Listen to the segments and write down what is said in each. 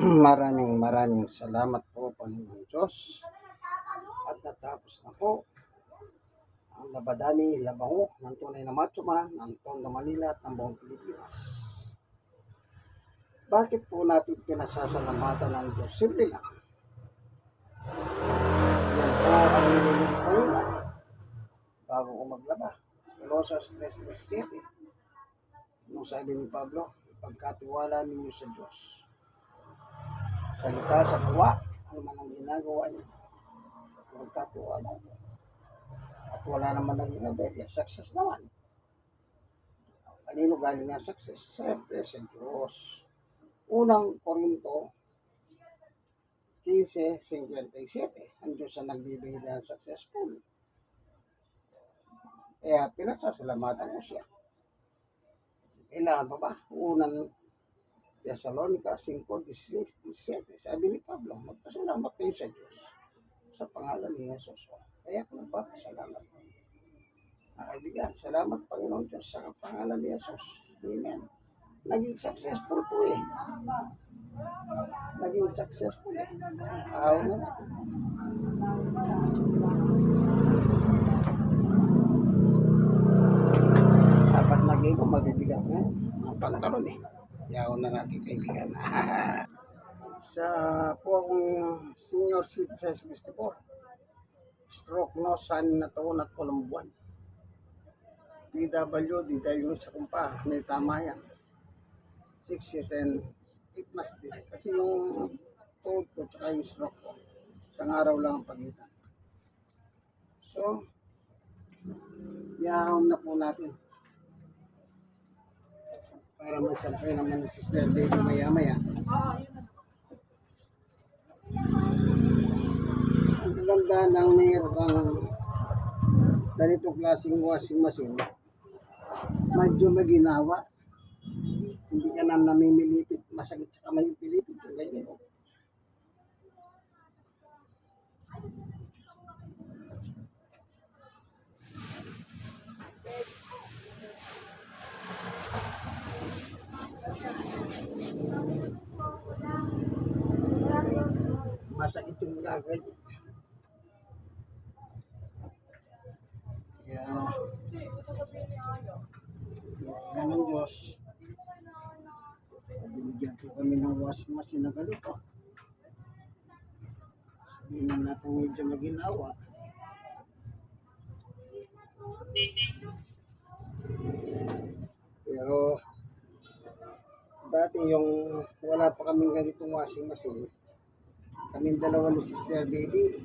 Maraming salamat po, Panginoon Diyos. At natapos na po ang labadani, labango ng tunay na macho man, ng Tondo, Manila at ng buong Pilipinas. Bakit po natin pinasasalamatan ng Diyos? Simple lang. Yan po ang nililig kanina bago ko maglaba. Colossus 3:17. Nung sabi ni Pablo, ipagkatiwala ninyo sa Diyos. Salita sa gawa, ano man ang ginagawa niyo, ipagkatiwala niyo. At wala naman naging aberya, success naman. Kanino galing ang success? Siyempre sa Diyos. Unang Korinto 15:57. Ang Diyos ang nagbibigay ng successful. Kaya pinasasalamatan ko siya. Kailangan pa ba? Unang Thessalonica 5:16-17. Sabi ni Pablo, magpasalamat kayo sa Diyos sa pangalan ni Jesus. Kaya ako nagpapasalamat. Mga kaibigan, salamat Panginoon Diyos sa pangalan ni Jesus. Amen. Naging successful po eh. Naging successful eh. Ayaw na natin. Dapat naging ko mabibigat ngayon. Ang pantalon eh. Ayaw na natin kaibigan. Sa po akong senior citizen 64. Stroke no, san na taon at 8 buwan. PWD dahil mo sa kumpa, may tama yan. 6 years and 8 months din. Kasi yung tuhod ko tsaka yung stroke ko, isang araw lang ang pagitan. So, yahon na po natin. Para masampay naman si Sister Baby maya-maya. Ang ganda ng mayroon kang ganitong klaseng washing machine, medyo maginawa. Hindi ka na namimilipit, masakit sa kamay yung pilipit. Yung ganyan. Masakit yung gaganyan. Yan ang Diyos. Binigyan po kami ng washing machine na ganito. Sabihin na natin medyo maginawa. Pero dati yung wala pa kaming ganitong washing machine, kaming dalawa ni Sister Baby,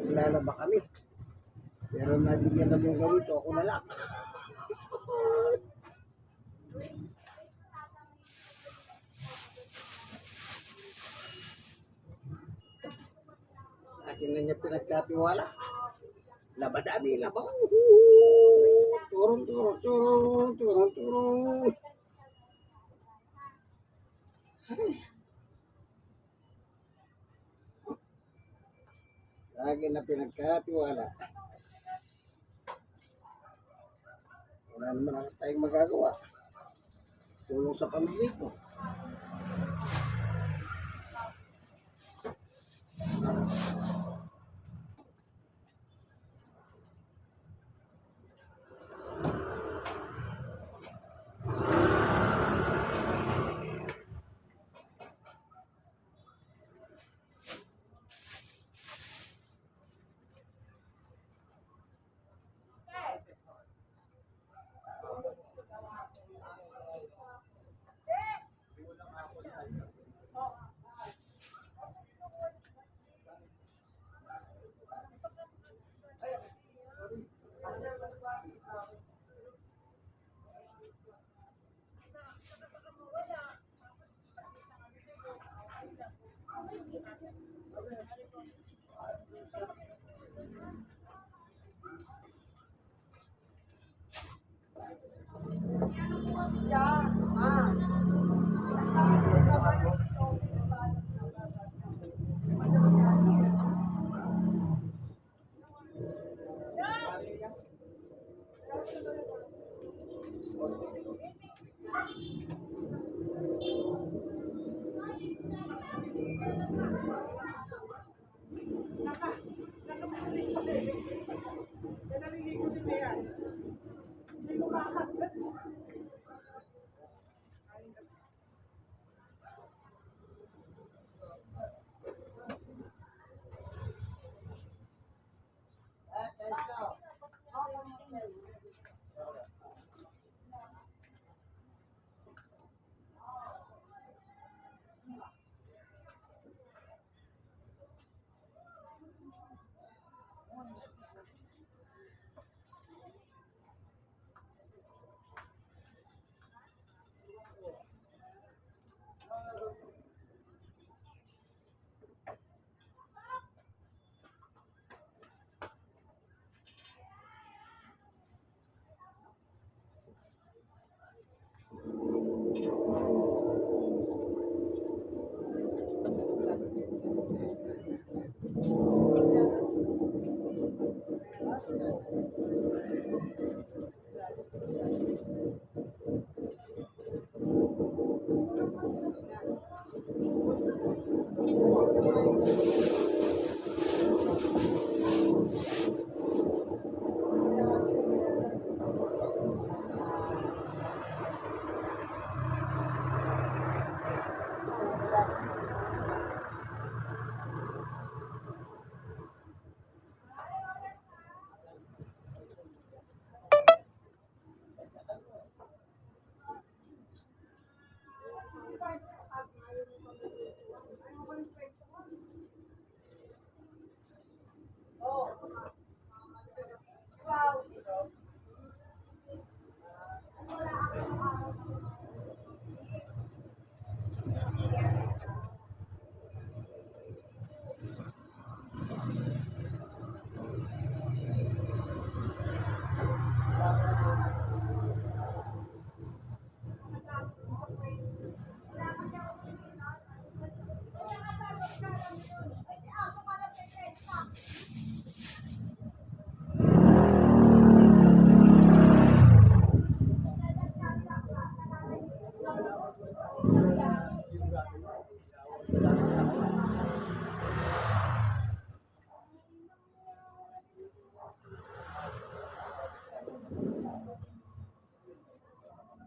naglalaba kami. Pero nabigyan kami yung ganito, ako na lang. Sa akin na niya pinagkatiwala. Labadami, labaw. Turong. Sa akin na pinagkatiwala. Wala naman tayong magagawa. Tulong sa pamilya ko.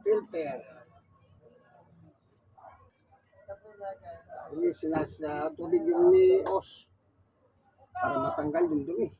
Filter. Hindi sinasa tubig yung ni os para matanggal yung dumi.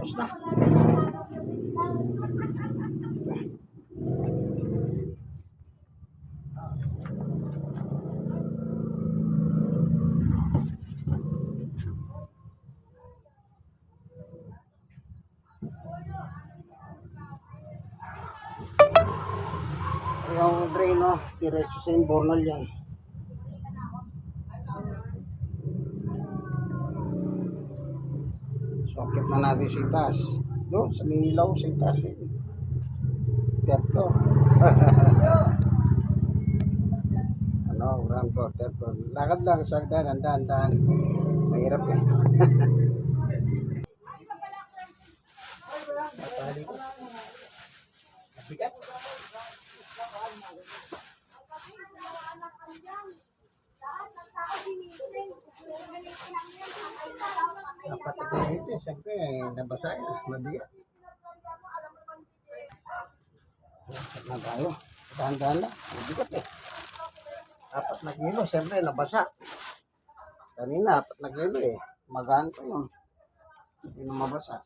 Tapos na. Yung drain, no? Diretso sa imbornal yan. Socket na natin sa itaas. Doon, sa ilaw sa itaas. Terto. Ano, ground floor, terto. Lakad lang sa hagdanan, daan. Mahirap eh. Matali ko. Mabigat. Dapat ito dito, siyempre, nabasa yan. Mabigat. Dapat na tayo. Dahan-dahan lang. Mabigat eh. 4 na kilo, siyempre, nabasa. Kanina, 4 na kilo eh. Magaan pa yun. Hindi na mabasa.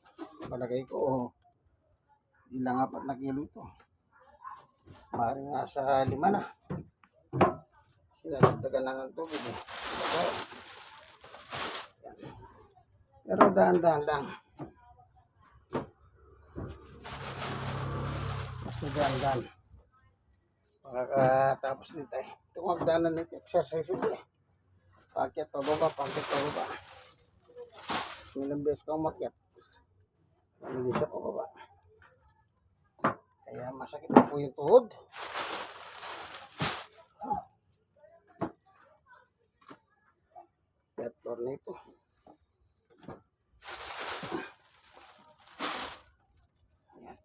Palagay ko, hindi lang 4 na kilo ito. Maaaring nasa 5 na. Sinadagdagan na ng tubig eh. Pero dahan-dahan lang. Basta dahan-dahan. Makakatapos din tayo. Itong hagdanan nito, exercise ito eh. Pakyat, pababa, pakyat, pababa. Ilang beses ka umakyat. Hindi sa pababa. Kaya masakit na po yung tuhod. Third floor na ito. Ayan.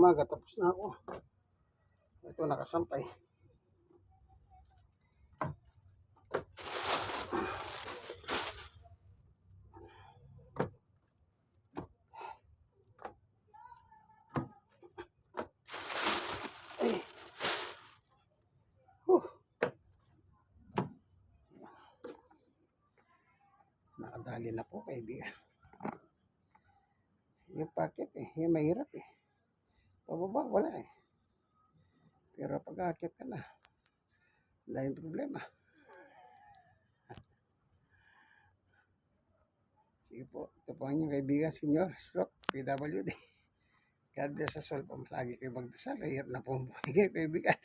umaga, tapos na ako. Ito, nakasampay. Ay. Nakadali na po, kaibigan. Yung packet yung mahirap Pababa, wala Pero pag-akit ka na, dahil problema. Sige po, ito po ang inyong kaibigan, Senyor Stroke, PWD. God bless us all po. Lagi kayo magdasal. Hirap na po ang buhay, kaibigan.